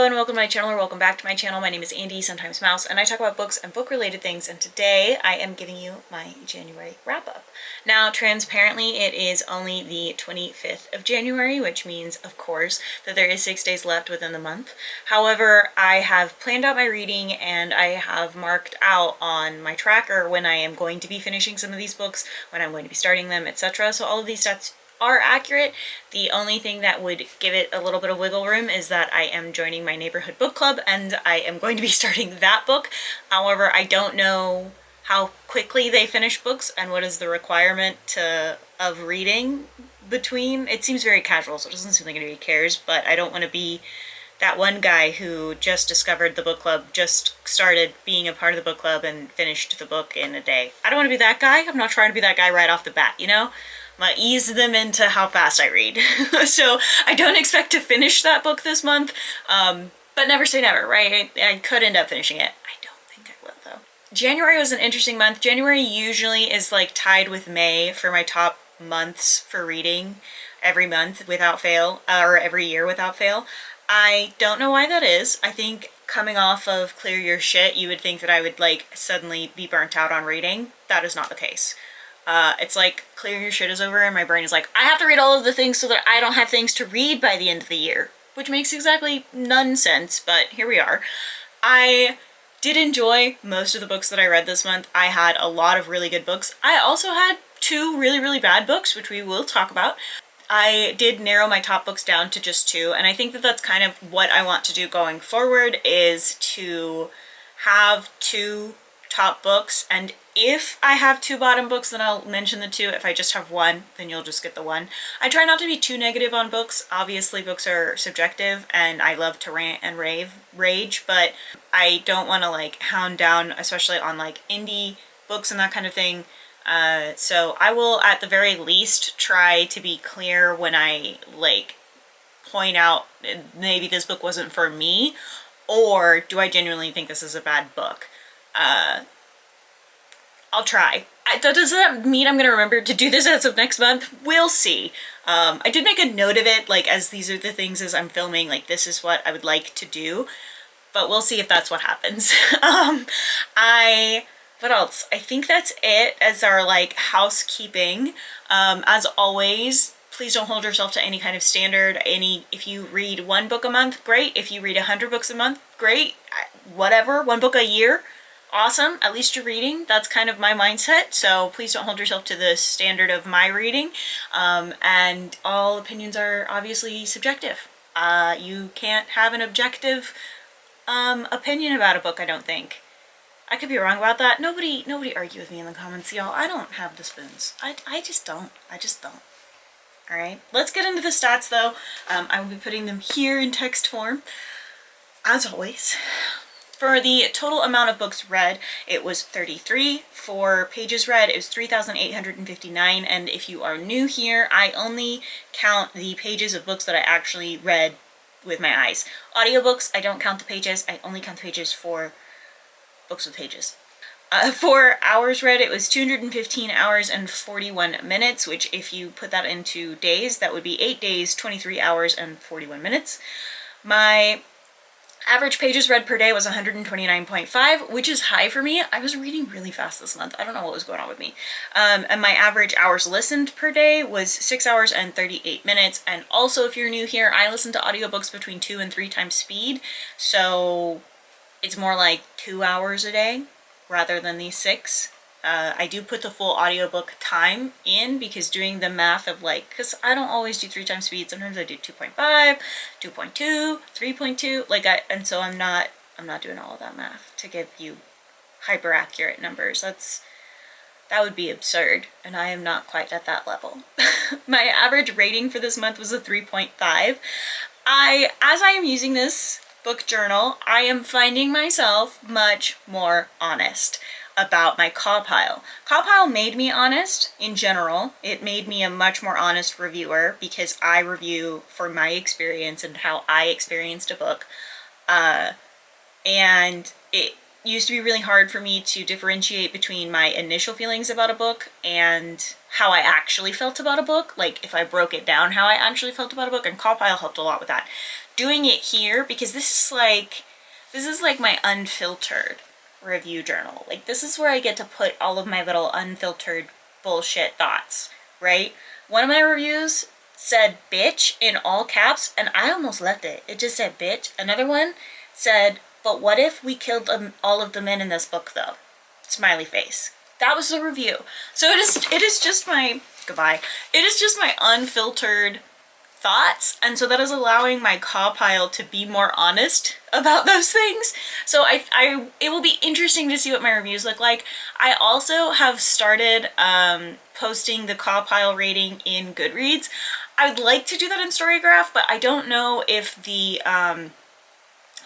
and welcome to my channel, or welcome back to my channel. My name is Andy, sometimes Mouse, and I talk about books and book-related things, and today I am giving you my January wrap-up. Now, transparently, it is only the 25th of January, which means, of course, that there is 6 days left within the month. However, I have planned out my reading, and I have marked out on my tracker when I am going to be finishing some of these books, when I'm going to be starting them, etc. So all of these stats are accurate. The only thing that would give it a little bit of wiggle room is that I am joining my neighborhood book club and I am going to be starting that book. However, I don't know how quickly they finish books and what is the requirement of reading between. It seems very casual, so it doesn't seem like anybody cares, but I don't want to be that one guy who just discovered the book club, just started being a part of the book club and finished the book in a day. I don't want to be that guy. I'm not trying to be that guy right off the bat, you know? I'm gonna ease them into how fast I read. So I don't expect to finish that book this month, but never say never, right? I could end up finishing it. I don't think I will, though. January was an interesting month. January usually is like tied with May for my top months for reading every month without fail, or every year without fail. I don't know why that is. I think coming off of Clear Your Shit, you would think that I would like suddenly be burnt out on reading. That is not the case. It's like Clear Your Shit is over and my brain is like, I have to read all of the things so that I don't have things to read by the end of the year, which makes exactly none sense, but here we are. I did enjoy most of the books that I read this month. I had a lot of really good books. I also had two really, really bad books, which we will talk about. I did narrow my top books down to just two, and I think that that's kind of what I want to do going forward, is to have two top books, and if I have two bottom books, then I'll mention the two. If I just have one, then you'll just get the one. I try not to be too negative on books. Obviously, books are subjective, and I love to rant and rage, but I don't want to like hound down, especially on like indie books and that kind of thing. So I will at the very least try to be clear when I like point out maybe this book wasn't for me, or do I genuinely think this is a bad book. I'll try. Does that mean I'm gonna remember to do this as of next month? We'll see. I did make a note of it, like as these are the things as I'm filming, like this is what I would like to do, but we'll see if that's what happens. What else? I think that's it as our like housekeeping. As always, please don't hold yourself to any kind of standard. If you read one book a month, great. If you read 100 books a month, great. Whatever, one book a year, awesome. At least you're reading. That's kind of my mindset. So please don't hold yourself to the standard of my reading. And all opinions are obviously subjective. You can't have an objective opinion about a book, I don't think. I could be wrong about that. Nobody argue with me in the comments, y'all. I don't have the spoons. I just don't. Alright, let's get into the stats though. I will be putting them here in text form, as always. For the total amount of books read, it was 33. For pages read, it was 3,859. And if you are new here, I only count the pages of books that I actually read with my eyes. Audiobooks, I don't count the pages. I only count the pages for books with pages. For hours read, it was 215 hours and 41 minutes, which if you put that into days, that would be 8 days, 23 hours and 41 minutes. My average pages read per day was 129.5, which is high for me. I was reading really fast this month. I don't know what was going on with me. And my average hours listened per day was 6 hours and 38 minutes. And also, if you're new here, I listen to audiobooks between 2 and 3 times speed. So it's more like 2 hours a day rather than these 6. I do put the full audiobook time in, because doing the math of like, because I don't always do 3 times speed. Sometimes I do 2.5, 2.2, 3.2, like and so I'm not doing all of that math to give you hyper accurate numbers. That would be absurd, and I am not quite at that level. My average rating for this month was a 3.5. As I am using this book journal, I am finding myself much more honest about my call pile. Call pile made me honest in general. It made me a much more honest reviewer, because I review for my experience and how I experienced a book. And it used to be really hard for me to differentiate between my initial feelings about a book and how I actually felt about a book. Like if I broke it down how I actually felt about a book, and Call Pile helped a lot with that. doing it here because this is like my unfiltered review journal. Like, this is where I get to put all of my little unfiltered bullshit thoughts, right? One of my reviews said bitch in all caps, and I almost left it. It just said bitch. Another one said, but what if we killed all of the men in this book, though? Smiley face. That was the review. So it is just my, goodbye. It is just my unfiltered thoughts, and so that is allowing my caw pile to be more honest about those things. So it will be interesting to see what my reviews look like. I also have started posting the caw pile rating in Goodreads. I would like to do that in Storygraph, but I don't know if the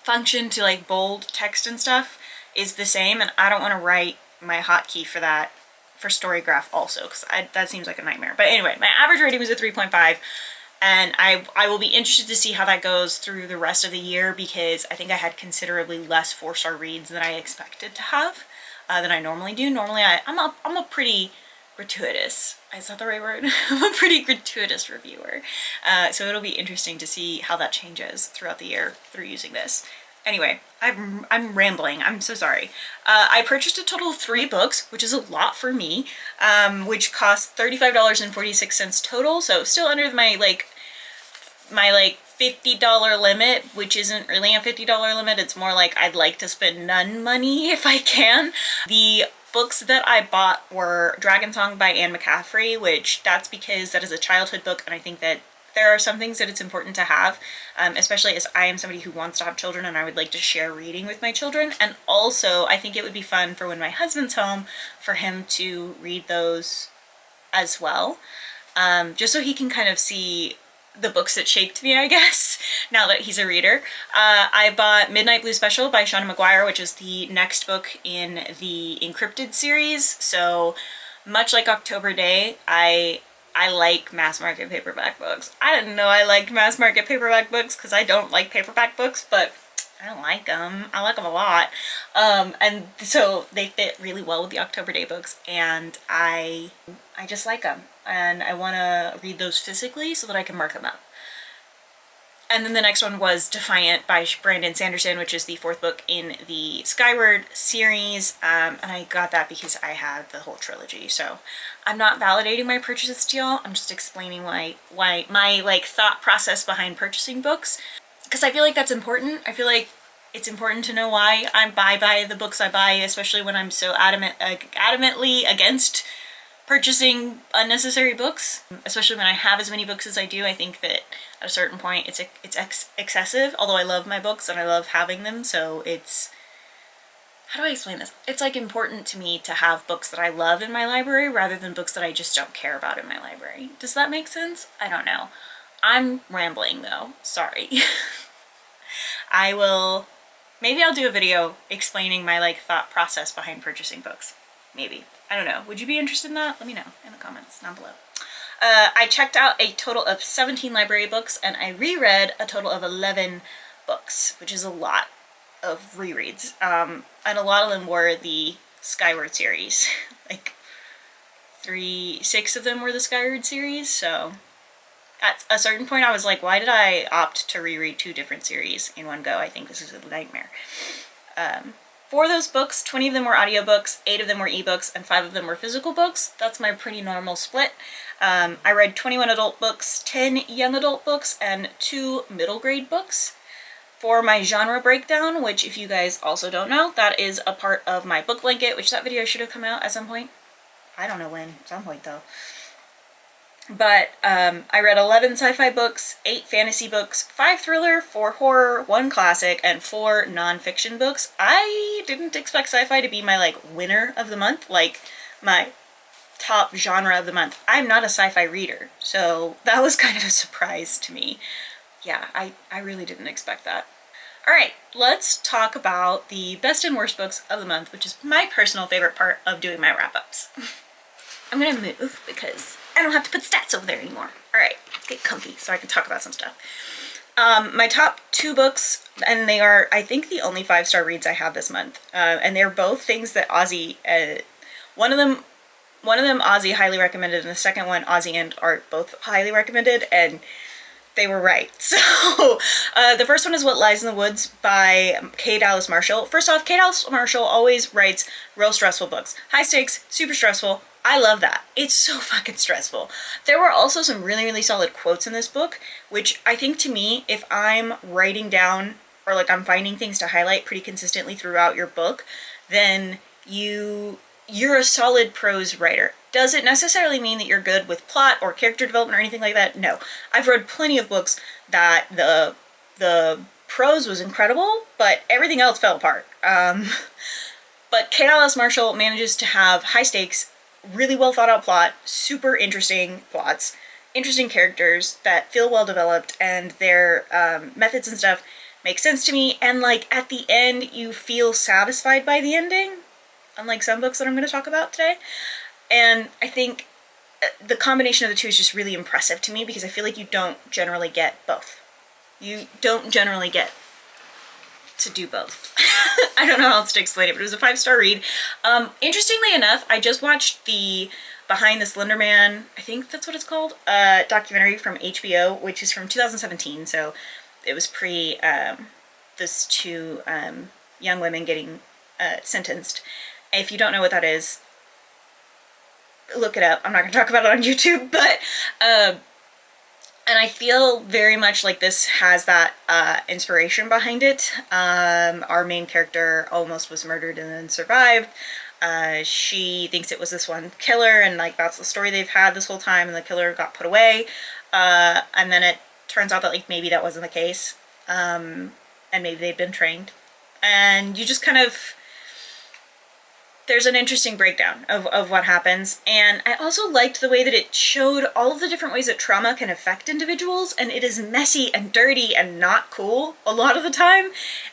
function to like bold text and stuff is the same, and I don't want to write my hotkey for that for Storygraph also, because that seems like a nightmare. But anyway, my average rating was a 3.5. And I will be interested to see how that goes through the rest of the year, because I think I had considerably less 4-star reads than I expected to have, than I normally do. Normally I'm a pretty gratuitous, is that the right word? I'm a pretty gratuitous reviewer. So it'll be interesting to see how that changes throughout the year through using this. Anyway, I'm rambling. I'm so sorry. I purchased a total of 3 books, which is a lot for me, which cost $35.46 total. So still under my $50 limit, which isn't really a $50 limit. It's more like I'd like to spend none money if I can. The books that I bought were Dragon Song by Anne McCaffrey, which that's because that is a childhood book, and I think that there are some things that it's important to have, especially as I am somebody who wants to have children and I would like to share reading with my children. And also I think it would be fun for when my husband's home for him to read those as well, just so he can kind of see the books that shaped me, I guess, now that he's a reader. I bought Midnight Blue Special by Shauna Maguire, which is the next book in the Encrypted series. So much like October Day, I like mass market paperback books. I didn't know I liked mass market paperback books because I don't like paperback books, but I don't like them. I like them a lot. And so they fit really well with the October Day books, and I just like them. And I want to read those physically so that I can mark them up. And then the next one was Defiant by Brandon Sanderson, which is the 4th book in the Skyward series. And I got that because I had the whole trilogy. So I'm not validating my purchases to y'all. I'm just explaining why my like thought process behind purchasing books. Because I feel like that's important. I feel like it's important to know why I buy the books I buy, especially when I'm so adamantly against purchasing unnecessary books, especially when I have as many books as I do. I think that at a certain point it's excessive, although I love my books and I love having them. So it's, how do I explain this? It's like important to me to have books that I love in my library rather than books that I just don't care about in my library. Does that make sense? I don't know. I'm rambling though, sorry. Maybe I'll do a video explaining my like thought process behind purchasing books. Maybe. I don't know. Would you be interested in that? Let me know in the comments down below. I checked out a total of 17 library books, and I reread a total of 11 books, which is a lot of rereads. And a lot of them were the Skyward series. Like 6 of them were the Skyward series, so at a certain point I was like, why did I opt to reread 2 different series in one go? I think this is a nightmare. For those books, 20 of them were audiobooks, 8 of them were ebooks, and 5 of them were physical books. That's my pretty normal split. I read 21 adult books, 10 young adult books, and 2 middle grade books. For my genre breakdown, which if you guys also don't know, that is a part of my book blanket, which that video should have come out at some point. I don't know when, at some point though. But I read 11 sci-fi books, 8 fantasy books, 5 thriller, 4 horror, 1 classic, and 4 non-fiction books. I didn't expect sci-fi to be my like winner of the month, like my top genre of the month. I'm not a sci-fi reader, so that was kind of a surprise to me. Yeah, I really didn't expect that. Alright, let's talk about the best and worst books of the month, which is my personal favorite part of doing my wrap-ups. I'm gonna move because I don't have to put stats over there anymore. Alright, let's get comfy so I can talk about some stuff. My top 2 books, and they are, I think, the only 5-star reads I have this month. And they're both things that Ozzy, one of them Ozzy highly recommended, and the second one Ozzy and Art both highly recommended, and they were right. So the first one is What Lies in the Woods by K. Dallas Marshall. First off, K. Dallas Marshall always writes real stressful books. High stakes, super stressful. I love that. It's so fucking stressful. There were also some really, really solid quotes in this book, which I think to me, if I'm writing down or like I'm finding things to highlight pretty consistently throughout your book, then you're a solid prose writer. Does it necessarily mean that you're good with plot or character development or anything like that? No. I've read plenty of books that the prose was incredible, but everything else fell apart. But K. Dallas Marshall manages to have high stakes, really well thought out plot, super interesting plots, interesting characters that feel well developed, and their methods and stuff make sense to me. And like at the end, you feel satisfied by the ending, unlike some books that I'm going to talk about today. And I think the combination of the two is just really impressive to me because I feel like you don't generally get both. You don't generally get to do both. I don't know how else to explain it, but it was a 5-star read. Interestingly enough, I just watched the Behind the Slender Man, I think that's what it's called, documentary from HBO, which is from 2017. So it was pre those two young women getting sentenced. If you don't know what that is, look it up. I'm not going to talk about it on YouTube, but and I feel very much like this has that inspiration behind it. Our main character almost was murdered and then survived. She thinks it was this one killer, and like that's the story they've had this whole time, and the killer got put away. And then it turns out that like maybe that wasn't the case, and maybe they'd been trained. And you just kind of, there's an interesting breakdown of what happens. And I also liked the way that it showed all of the different ways that trauma can affect individuals, and it is messy and dirty and not cool a lot of the time,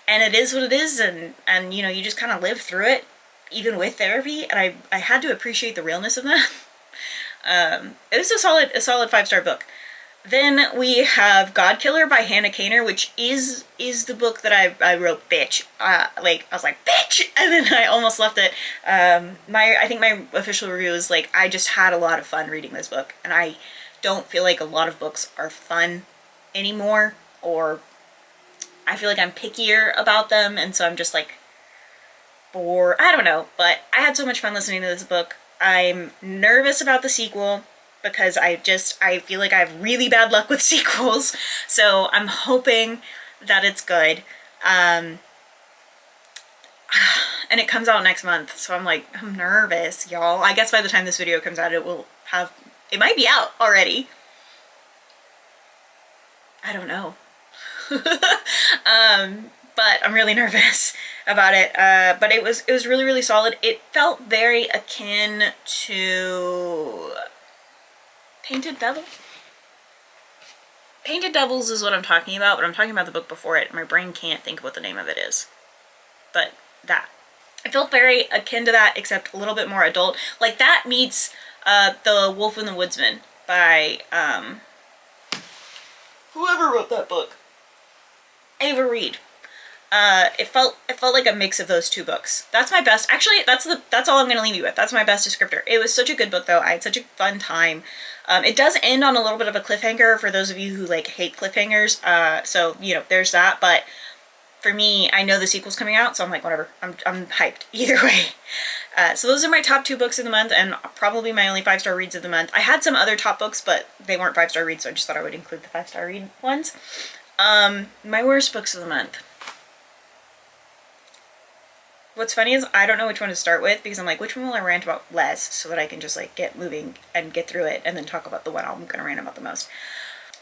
and it is what it is, and you know, you just kind of live through it even with therapy, and I had to appreciate the realness of that. It was a solid 5-star book. Then we have God Killer by Hannah Kaner, which is the book that I wrote, bitch. Like, I was like, bitch! And then I almost left it. I think my official review is like, I just had a lot of fun reading this book. And I don't feel like a lot of books are fun anymore, or I feel like I'm pickier about them, and so I'm just like, bored. I don't know, but I had so much fun listening to this book. I'm nervous about the sequel, because I feel like I have really bad luck with sequels, so I'm hoping that it's good. And it comes out next month, so I'm nervous, y'all. I guess by the time this video comes out, it might be out already. I don't know. But I'm really nervous about it. But it was really, really solid. It felt very akin to Painted Devil? Painted Devils is what I'm talking about, but I'm talking about the book before it. My brain can't think of what the name of it is. But that. It felt very akin to that, except a little bit more adult. Like that meets The Wolf and the Woodsman by whoever wrote that book. Ava Reed. It felt like a mix of those two books. That's my best. Actually, that's all I'm gonna leave you with. That's my best descriptor. It was such a good book, though. I had such a fun time. It does end on a little bit of a cliffhanger for those of you who like hate cliffhangers. So you know, there's that. But for me, I know the sequel's coming out, so I'm like, whatever. I'm hyped either way. So those are my top 2 books of the month, and probably my only 5-star reads of the month. I had some other top books, but they weren't 5-star reads, so I just thought I would include the 5-star read ones. My worst books of the month. What's funny is I don't know which one to start with, because I'm like, which one will I rant about less so that I can just like get moving and get through it and then talk about the one I'm gonna rant about the most.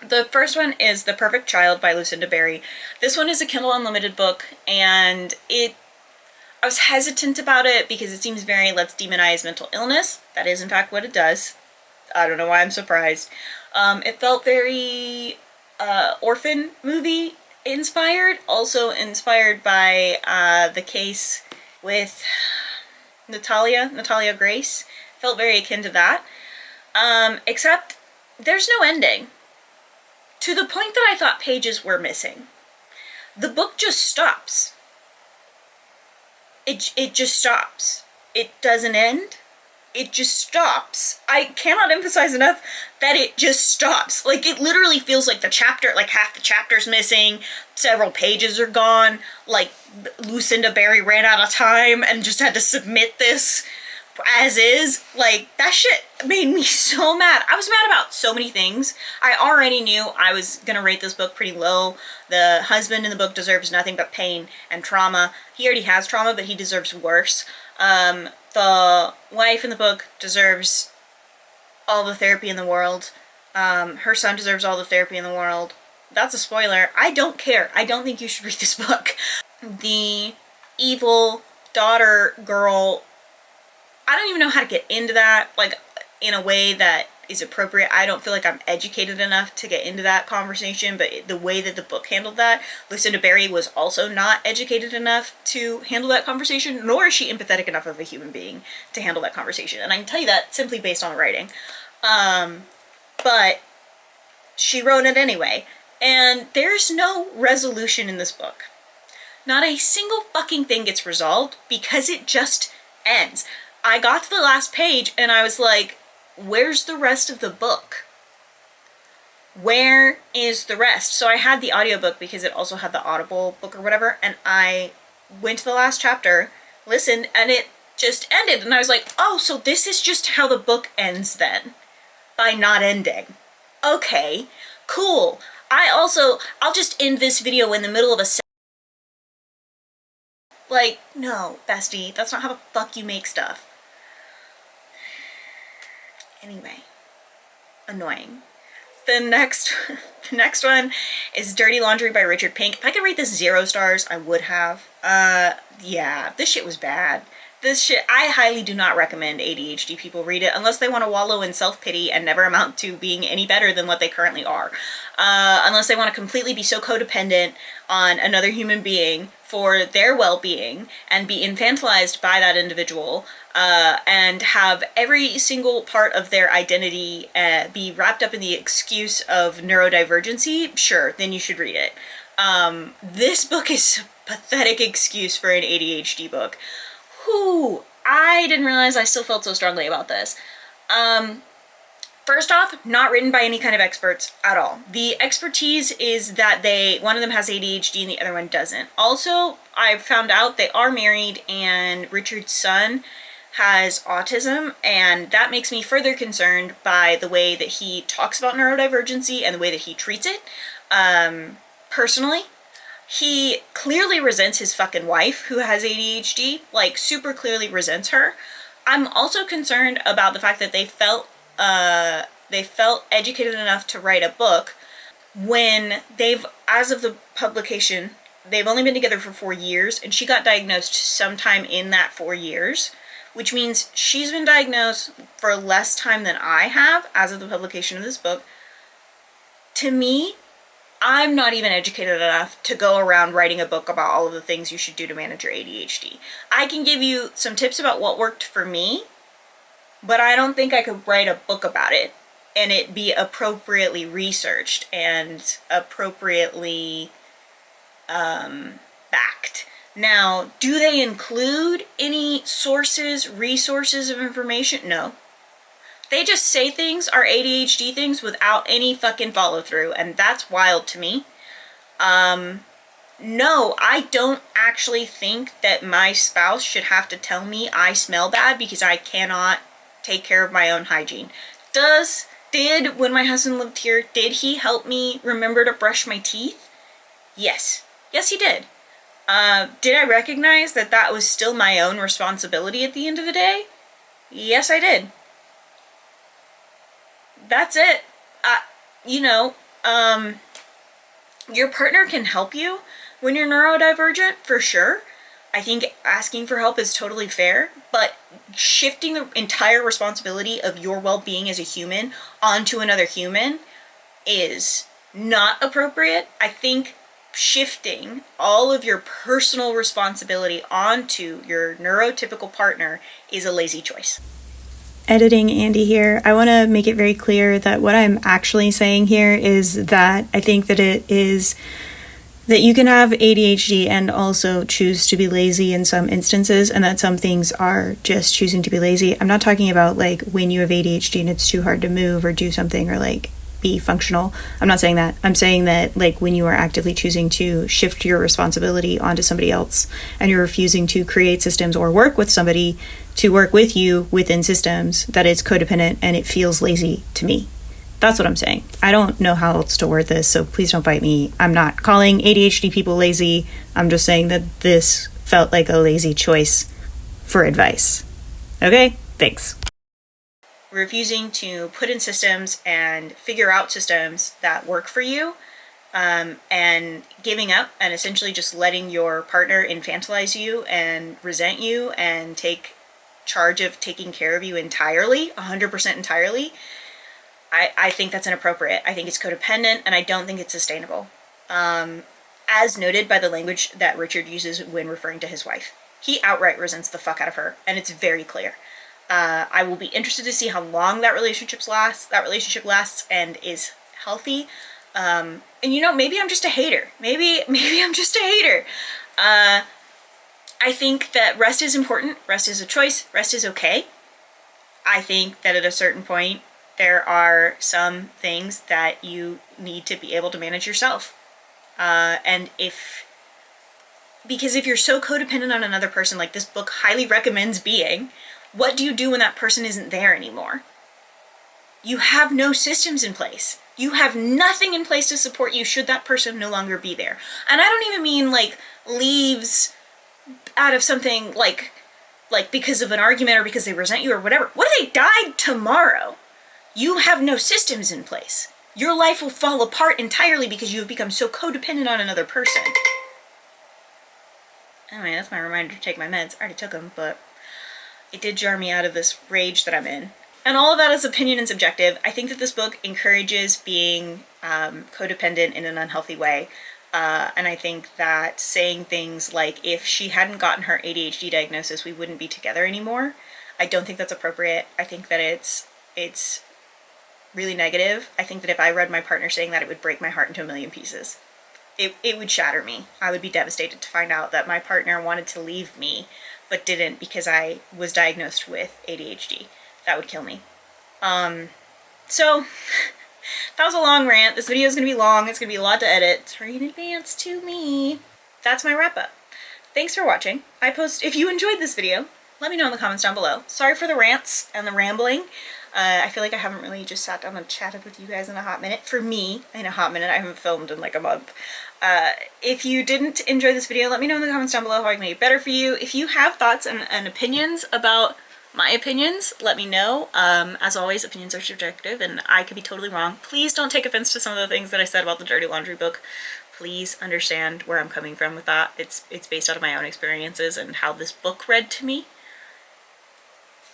The first one is The Perfect Child by Lucinda Berry. This one is a Kindle Unlimited book, and I was hesitant about it because it seems very, let's demonize mental illness. That is in fact what it does. I don't know why I'm surprised. It felt very orphan movie inspired, also inspired by the case with Natalia Grace. Felt very akin to that. Except there's no ending. To the point that I thought pages were missing. The book just stops. It just stops. It doesn't end. it just stops. I cannot emphasize enough that it just stops. Like, it literally feels like the chapter, like half the chapter's missing, several pages are gone, like Lucinda Berry ran out of time and just had to submit this as is. Like, that shit made me so mad. I was mad about so many things. I already knew I was gonna rate this book pretty low. The husband in the book deserves nothing but pain and trauma. He already has trauma, but he deserves worse. The wife in the book deserves all the therapy in the world. Her son deserves all the therapy in the world. That's a spoiler. I don't care. I don't think you should read this book. The evil daughter girl, I don't even know how to get into that, like, in a way that is appropriate. I don't feel like I'm educated enough to get into that conversation, but the way that the book handled that, Lucinda Berry was also not educated enough to handle that conversation, nor is she empathetic enough of a human being to handle that conversation. And I can tell you that simply based on the writing. But she wrote it anyway. And there's no resolution in this book. Not a single fucking thing gets resolved because it just ends. I got to the last page and I was like, where's the rest of the book? Where is the rest? So I had the audiobook because it also had the Audible book or whatever, and I went to the last chapter, listened, and it just ended. And I was like, oh, so this is just how the book ends then, by not ending. Okay, cool. I'll just end this video in the middle of a like, no, bestie, that's not how the fuck you make stuff. Anyway, annoying. The next one is Dirty Laundry by Richard Pink. If I could rate this 0 stars, I would have. Yeah, this shit was bad. This shit, I highly do not recommend ADHD people read it unless they want to wallow in self-pity and never amount to being any better than what they currently are. Unless they want to completely be so codependent on another human being for their well-being and be infantilized by that individual, and have every single part of their identity be wrapped up in the excuse of neurodivergency, sure, then you should read it. This book is a pathetic excuse for an ADHD book. Whew, I didn't realize I still felt so strongly about this. First off, not written by any kind of experts at all. The expertise is that one of them has ADHD and the other one doesn't. Also, I found out they are married and Richard's son has autism, and that makes me further concerned by the way that he talks about neurodivergency and the way that he treats it. Personally, he clearly resents his fucking wife who has ADHD, like super clearly resents her. I'm also concerned about the fact that they felt educated enough to write a book when as of the publication, they've only been together for 4 years, and she got diagnosed sometime in that 4 years, which means she's been diagnosed for less time than I have as of the publication of this book. To me, I'm not even educated enough to go around writing a book about all of the things you should do to manage your ADHD. I can give you some tips about what worked for me, but I don't think I could write a book about it and it be appropriately researched and appropriately backed. Now, do they include any resources of information? No. They just say things are ADHD things without any fucking follow through, and that's wild to me. No, I don't actually think that my spouse should have to tell me I smell bad because I cannot take care of my own hygiene. When my husband lived here, did he help me remember to brush my teeth? Yes. Yes, he did. Did I recognize that that was still my own responsibility at the end of the day? Yes, I did. That's it. Your partner can help you when you're neurodivergent, for sure. I think asking for help is totally fair, but shifting the entire responsibility of your well-being as a human onto another human is not appropriate. I think shifting all of your personal responsibility onto your neurotypical partner is a lazy choice. Editing Andy here. I want to make it very clear that what I'm actually saying here is that I think that it is that you can have ADHD and also choose to be lazy in some instances, and that some things are just choosing to be lazy. I'm not talking about like when you have ADHD and it's too hard to move or do something or like be functional. I'm not saying that. I'm saying that like when you are actively choosing to shift your responsibility onto somebody else and you're refusing to create systems or work with somebody to work with you within systems, that is codependent and it feels lazy to me. That's what I'm saying. I don't know how else to word this, so please don't bite me. I'm not calling ADHD people lazy. I'm just saying that this felt like a lazy choice for advice. Okay? Thanks. Refusing to put in systems and figure out systems that work for you, and giving up and essentially just letting your partner infantilize you and resent you and take charge of taking care of you entirely, 100% entirely. I think that's inappropriate. I think it's codependent, and I don't think it's sustainable. As noted by the language that Richard uses when referring to his wife. He outright resents the fuck out of her, and it's very clear. I will be interested to see how long that relationship lasts and is healthy. And you know, maybe I'm just a hater. Maybe I'm just a hater. I think that rest is important. Rest is a choice. Rest is okay. I think that at a certain point, there are some things that you need to be able to manage yourself. Because if you're so codependent on another person, like this book highly recommends being, what do you do when that person isn't there anymore? You have no systems in place. You have nothing in place to support you should that person no longer be there. And I don't even mean like leaves out of something like because of an argument or because they resent you or whatever. What if they died tomorrow? You have no systems in place. Your life will fall apart entirely because you have become so codependent on another person. Anyway, that's my reminder to take my meds. I already took them, but it did jar me out of this rage that I'm in. And all of that is opinion and subjective. I think that this book encourages being codependent in an unhealthy way. And I think that saying things like, if she hadn't gotten her ADHD diagnosis, we wouldn't be together anymore. I don't think that's appropriate. I think that it's really negative. I think that if I read my partner saying that, it would break my heart into a million pieces. It would shatter me. I would be devastated to find out that my partner wanted to leave me, but didn't because I was diagnosed with ADHD. That would kill me. So, that was a long rant. This video is going to be long. It's going to be a lot to edit. Sorry in advance to me. That's my wrap up. Thanks for watching. If you enjoyed this video, let me know in the comments down below. Sorry for the rants and the rambling. I feel like I haven't really just sat down and chatted with you guys in a hot minute. For me, in a hot minute, I haven't filmed in like a month. If you didn't enjoy this video, let me know in the comments down below how I can make it better for you. If you have thoughts and opinions about my opinions, let me know. As always, opinions are subjective and I could be totally wrong. Please don't take offense to some of the things that I said about the Dirty Laundry book. Please understand where I'm coming from with that. It's based out of my own experiences and how this book read to me.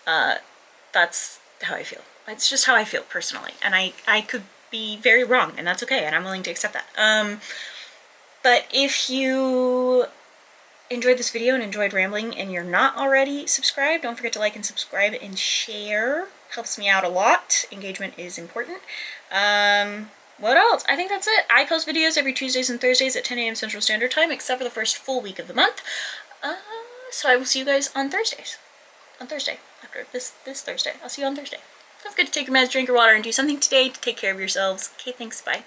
That's how I feel. It's just how I feel personally. And I could be very wrong, and that's okay, and I'm willing to accept that. But if you enjoyed this video and enjoyed rambling and you're not already subscribed, don't forget to like and subscribe and share. Helps me out a lot. Engagement is important. What else? I think that's it. I post videos every Tuesdays and Thursdays at 10 a.m. Central Standard Time, except for the first full week of the month. So I will see you guys on Thursdays. On Thursday. After this Thursday. I'll see you on Thursday. Don't forget to take your meds, drink your water, and do something today to take care of yourselves. Okay, thanks. Bye.